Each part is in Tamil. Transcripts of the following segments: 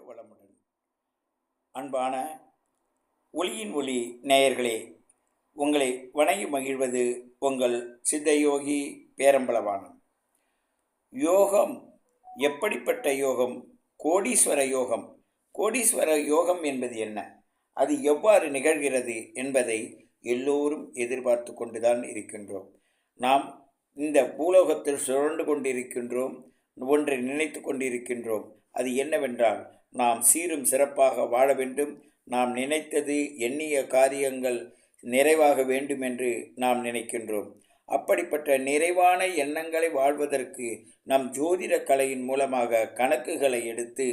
வளமுடன். அன்பான ஒளியின் ஒளி நேயர்களே, உங்களை வணங்கி மகிழ்வது உங்கள் சித்தயோகி பேரம்பலவாணன். யோகம் எப்படிப்பட்ட யோகம்? கோடீஸ்வர யோகம். கோடீஸ்வர யோகம் என்பது என்ன? அது எவ்வாறு நிகழ்கிறது என்பதை எல்லோரும் எதிர்பார்த்து கொண்டுதான் இருக்கின்றோம். நாம் இந்த பூலோகத்தில் சுழன்று கொண்டிருக்கின்றோம், ஒன்றை நினைத்து கொண்டிருக்கின்றோம். அது என்னவென்றால், நாம் சீரும் சிறப்பாக வாழ வேண்டும், நாம் நினைத்தது எண்ணிய காரியங்கள் நிறைவாக வேண்டும் என்று நாம் நினைக்கின்றோம். அப்படிப்பட்ட நிறைவான எண்ணங்களை வாழ்வதற்கு நம் ஜோதிட கலையின் மூலமாக கணக்குகளை எடுத்து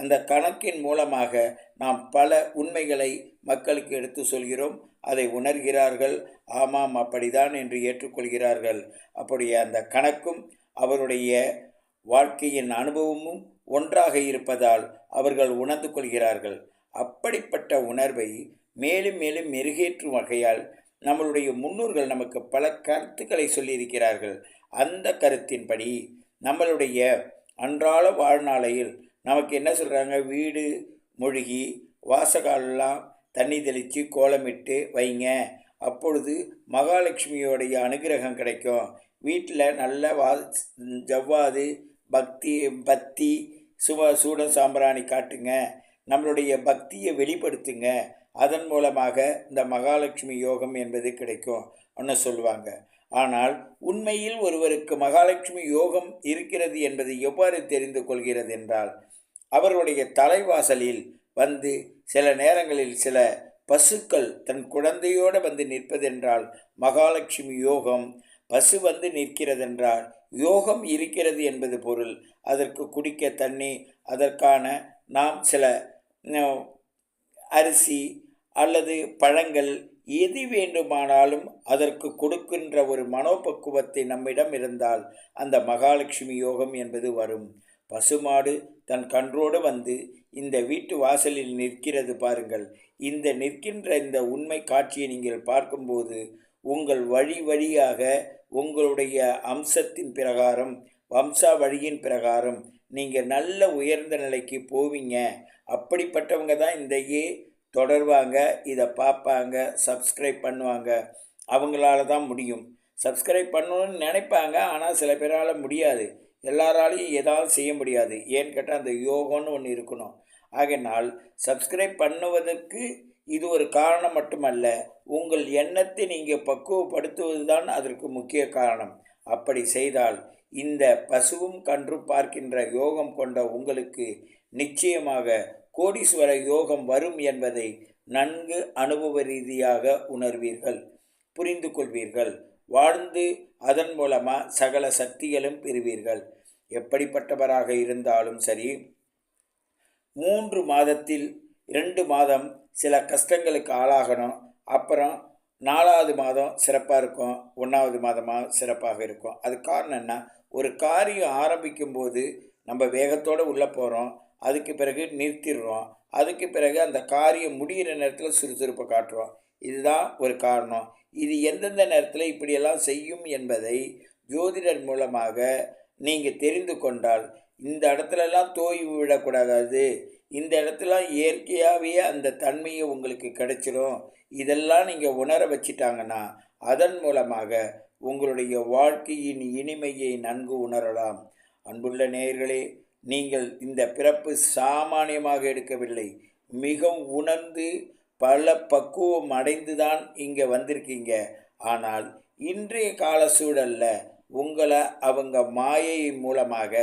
அந்த கணக்கின் மூலமாக நாம் பல உண்மைகளை மக்களுக்கு எடுத்து சொல்கிறோம். அதை உணர்கிறார்கள். ஆமாம், அப்படிதான் என்று ஏற்றுக்கொள்கிறார்கள். அப்படியே அந்த கணக்கும் அவருடைய வாழ்க்கையின் அனுபவமும் ஒன்றாக இருப்பதால் அவர்கள் உணர்ந்து கொள்கிறார்கள். அப்படிப்பட்ட உணர்வை மேலும் மேலும் மெருகேற்றும் வகையால் நம்மளுடைய முன்னோர்கள் நமக்கு பல கருத்துக்களை சொல்லியிருக்கிறார்கள். அந்த கருத்தின்படி நம்மளுடைய அன்றாட வாழ்நாளையில் நமக்கு என்ன சொல்கிறாங்க? வீடு மொழிகி வாசகாலெல்லாம் தண்ணி தெளித்து கோலமிட்டு வைங்க, அப்பொழுது மகாலட்சுமியோடைய அனுகிரகம் கிடைக்கும். வீட்டில் நல்ல ஜவ்வாது பத்தி சூட சாம்பிராணி காட்டுங்க, நம்மளுடைய பக்தியை வெளிப்படுத்துங்க, அதன் மூலமாக இந்த மகாலட்சுமி யோகம் என்பது கிடைக்கும் ஒன்று சொல்லுவாங்க. ஆனால் உண்மையில் ஒருவருக்கு மகாலட்சுமி யோகம் இருக்கிறது என்பது எவ்வாறு தெரிந்து கொள்கிறது என்றால், அவர்களுடைய தலைவாசலில் வந்து சில நேரங்களில் சில பசுக்கள் தன் குழந்தையோடு வந்து நிற்பதென்றால் மகாலட்சுமி யோகம். பசு வந்து நிற்கிறதென்றால் யோகம் இருக்கிறது என்பது பொருள். அதற்கு குடிக்க தண்ணி, அதற்கான நாம் சில அரிசி அல்லது பழங்கள் எது வேண்டுமானாலும் அதற்கு கொடுக்கின்ற ஒரு மனோபக்குவத்தை நம்மிடம் இருந்தால் அந்த மகாலட்சுமி யோகம் என்பது வரும். பசுமாடு தன் கன்றோடு வந்து இந்த வீட்டு வாசலில் நிற்கிறது பாருங்கள். இந்த நிற்கின்ற இந்த உண்மை காட்சியை நீங்கள் பார்க்கும்போது உங்கள் வழியாக உங்களுடைய அம்சத்தின் பிரகாரம், வம்சா வழியின் பிரகாரம் நீங்கள் நல்ல உயர்ந்த நிலைக்கு போவீங்க. அப்படிப்பட்டவங்க தான் இதையே தொடர்வாங்க, இதை பார்ப்பாங்க, சப்ஸ்கிரைப் பண்ணுவாங்க. அவங்களால தான் முடியும். சப்ஸ்கிரைப் பண்ணணும்னு நினைப்பாங்க, ஆனால் சில பேரால் முடியாது. எல்லாராலையும் ஏதாவது செய்ய முடியாது. ஏன்னு கேட்டால் அந்த யோகம்னு ஒன்று இருக்கணும். ஆகையினால் சப்ஸ்கிரைப் பண்ணுவதற்கு இது ஒரு காரணம் மட்டுமல்ல, உங்கள் எண்ணத்தை நீங்கள் பக்குவப்படுத்துவது தான் அதற்கு முக்கிய காரணம். அப்படி செய்தால் இந்த பசுவும் கன்றும் பார்க்கின்ற யோகம் கொண்ட உங்களுக்கு நிச்சயமாக கோடீஸ்வர யோகம் வரும் என்பதை நன்கு அனுபவ ரீதியாக உணர்வீர்கள், புரிந்து கொள்வீர்கள். வாழ்ந்து அதன் மூலமாக சகல சக்திகளும் பெறுவீர்கள். எப்படிப்பட்டவராக இருந்தாலும் சரி, 3 மாதத்தில் 2 மாதம் சில கஷ்டங்களுக்கு ஆளாகணும். அப்புறம் 4வது மாதம் சிறப்பாக இருக்கும், 1வது மாதமாக சிறப்பாக இருக்கும். அது காரணம் என்ன? ஒரு காரியம் ஆரம்பிக்கும்போது நம்ம வேகத்தோடு உள்ளே போகிறோம், அதுக்கு பிறகு நிறுத்திடுறோம், அதுக்கு பிறகு அந்த காரியம் முடிகிற நேரத்தில் சுறுசுறுப்பை காட்டுறோம். இதுதான் ஒரு காரணம். இது எந்தெந்த நேரத்தில் இப்படியெல்லாம் செய்யும் என்பதை ஜோதிடர் மூலமாக நீங்கள் தெரிந்து கொண்டால், இந்த இடத்துலலாம் தோய்வு விடக்கூடாது, இந்த இடத்துல இயற்கையாகவே அந்த தன்மையை உங்களுக்கு கிடைச்சிடும். இதெல்லாம் நீங்கள் உணர வச்சிட்டாங்கன்னா அதன் மூலமாக உங்களுடைய வாழ்க்கையின் இனிமையை நன்கு உணரலாம். அன்புள்ள நேயர்களே, நீங்கள் இந்த பிறப்பு சாமானியமாக எடுக்கவில்லை, மிகவும் உணர்ந்து பல பக்குவம் அடைந்துதான் இங்கே வந்திருக்கீங்க. ஆனால் இன்றைய கால சூழலில் உங்களை அவங்க மாயை மூலமாக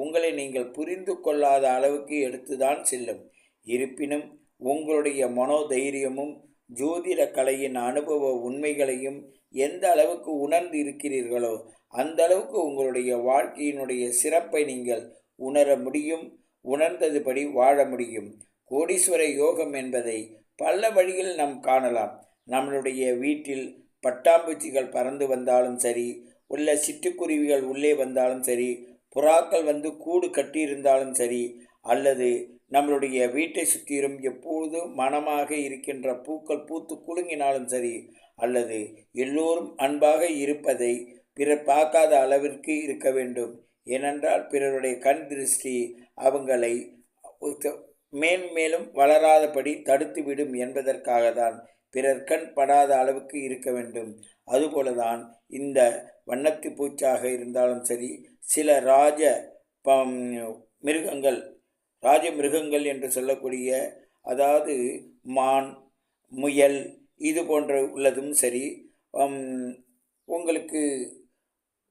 உங்களை நீங்கள் புரிந்து கொள்ளாத அளவுக்கு எடுத்துதான் செல்லும். இருப்பினும் உங்களுடைய மனோதைரியமும் ஜோதிட கலையின் அனுபவ உண்மைகளையும் எந்த அளவுக்கு உணர்ந்து இருக்கிறீர்களோ அந்த அளவுக்கு உங்களுடைய வாழ்க்கையினுடைய சிறப்பை நீங்கள் உணர முடியும், உணர்ந்ததுபடி வாழ முடியும். கோடீஸ்வர யோகம் என்பதை பல வழிகளில் நாம் காணலாம். நம்மளுடைய வீட்டில் பட்டாம்பூச்சிகள் பறந்து வந்தாலும் சரி, உள்ள சிட்டுக்குருவிகள் உள்ளே வந்தாலும் சரி, புறாக்கள் வந்து கூடு கட்டியிருந்தாலும் சரி, அல்லது நம்மளுடைய வீட்டை சுற்றிலும் எப்பொழுதும் மனமாக இருக்கின்ற பூக்கள் பூத்து குலுங்கினாலும் சரி, அல்லது எல்லோரும் அன்பாக இருப்பதை பிறர் பார்க்காத அளவிற்கு இருக்க வேண்டும். ஏனென்றால் பிறருடைய கண் திருஷ்டி அவங்களை மேலும் மேலும் வளராதபடி தடுத்துவிடும் என்பதற்காக தான் பிறர் கண் படாத அளவுக்கு இருக்க வேண்டும். அதுபோலதான் இந்த வண்ணத்து பூச்சாக இருந்தாலும் சரி, சில மிருகங்கள் ராஜ மிருகங்கள் என்று சொல்லக்கூடிய, அதாவது மான், முயல், இது போன்ற உள்ளதும் சரி, உங்களுக்கு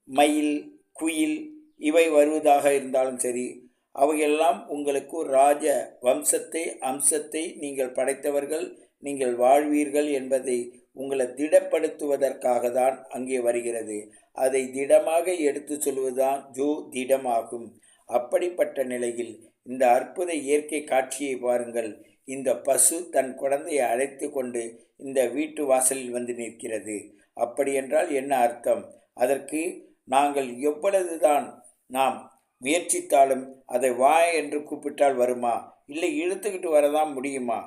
மயில், குயில் இவை வருவதாக இருந்தாலும் சரி, அவையெல்லாம் உங்களுக்கு ராஜ வம்சத்தை அம்சத்தை நீங்கள் படைத்தவர்கள், நீங்கள் வாழ்வீர்கள் என்பதை உங்களை திடப்படுத்துவதற்காக தான் அங்கே வருகிறது. அதை திடமாக எடுத்து சொல்வதுதான் திடமாகும். அப்படிப்பட்ட நிலையில் இந்த அற்புத இயற்கை காட்சியை பாருங்கள். இந்த பசு தன் குழந்தையை அழைத்து கொண்டு இந்த வீட்டு வாசலில் வந்து நிற்கிறது. அப்படியென்றால் என்ன அர்த்தம்? அதற்கு நாங்கள் எவ்வளவுதான் நாம் முயற்சித்தாலும் அதை வா என்று கூப்பிட்டால் வருமா? இல்லை இழுத்துக்கிட்டு வரதான் முடியுமா?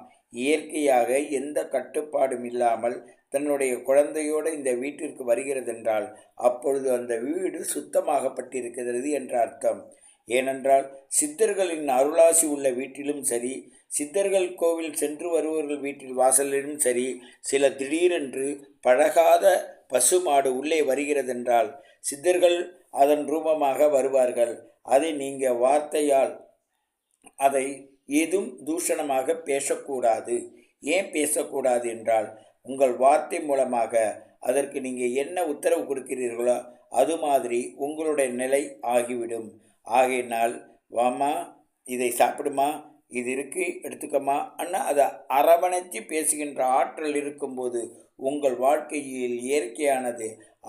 இயற்கையாக எந்த கட்டுப்பாடும் இல்லாமல் தன்னுடைய குழந்தையோடு இந்த வீட்டிற்கு வருகிறதென்றால் அப்பொழுது அந்த வீடு சுத்தமாகப்பட்டிருக்கிறது என்ற அர்த்தம். ஏனென்றால் சித்தர்களின் அருளாசி உள்ள வீட்டிலும் சரி, சித்தர்கள் கோவில் சென்று வருபவர்கள் வீட்டில் வாசலிலும் சரி, சில திடீரென்று பழகாத பசுமாடு உள்ளே வருகிறதென்றால் சித்தர்கள் அதன் ரூபமாக வருவார்கள். அதை நீங்கள் வார்த்தையால் அதை ஏதும் தூஷணமாக பேசக்கூடாது. ஏன் பேசக்கூடாது என்றால், உங்கள் வார்த்தை மூலமாக அதற்கு நீங்கள் என்ன உத்தரவு கொடுக்கிறீர்களோ அது மாதிரி உங்களுடைய நிலை ஆகிவிடும். ஆகையினால் வாமா, இதை சாப்பிடுமா, இது இருக்கு எடுத்துக்கமா அண்ணா அதை அரவணைத்து பேசுகின்ற ஆற்றல் இருக்கும்போது உங்கள் வாழ்க்கையில் இயற்கையானது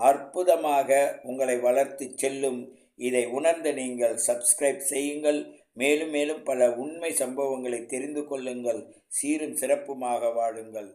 அற்புதமாக உங்களை வளர்த்து செல்லும். இதை உணர்ந்த நீங்கள் சப்ஸ்கிரைப் செய்யுங்கள். மேலும் மேலும் பல உண்மை சம்பவங்களை தெரிந்து கொள்ளுங்கள். சீரும் சிறப்புமாக வாழுங்கள்.